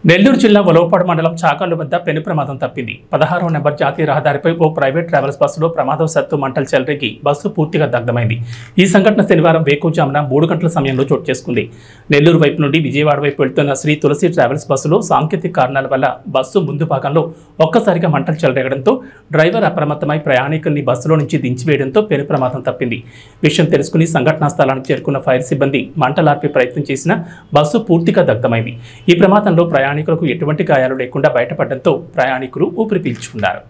నెల్లూరు జిల్లా ఉలవపాడు మండలం చాకళ్ల వద్ద పెను ప్రమాదం తప్పింది. 16వ నెంబర్ జాతీయ రహదారిపై ఓ ప్రైవేట్ ట్రావెల్స్ బస్సులో ప్రమాదవశాత్తు మంటలు చెలరేగి బస్సు పూర్తిగా దగ్ధమైంది. ఈ సంఘటన శనివారం వేకువజామున 3 గంటల సమయంలో చోటు చేసుకుంది. నెల్లూరు వైపు నుండి విజయవాడ వైపు వెళ్తున్న శ్రీ తులసి ట్రావెల్స్ బస్సులో సాంకేతిక కారణాల వల్ల బస్సు ముందు భాగంలో ఒక్కసారిగా మంటలు చెలరేగడంతో డ్రైవర్ అప్రమత్తమై ప్రయాణికుల్ని బస్సులో నుంచి దించివేయడంతో పెను ప్రమాదం తప్పింది. విషయం తెలుసుకుని సంఘటనా స్థలానికి చేరుకున్న ఫైర్ సిబ్బంది మంటలార్పే ప్రయత్నం చేసినా బస్సు పూర్తిగా దగ్ధమైంది. ఈ ప్రమాదంలో ప్రయాణికులకు ఎటువంటి గాయాలు లేకుండా బయటపడడంతో ప్రయాణికులు ఊపిరి పీల్చుకున్నారు.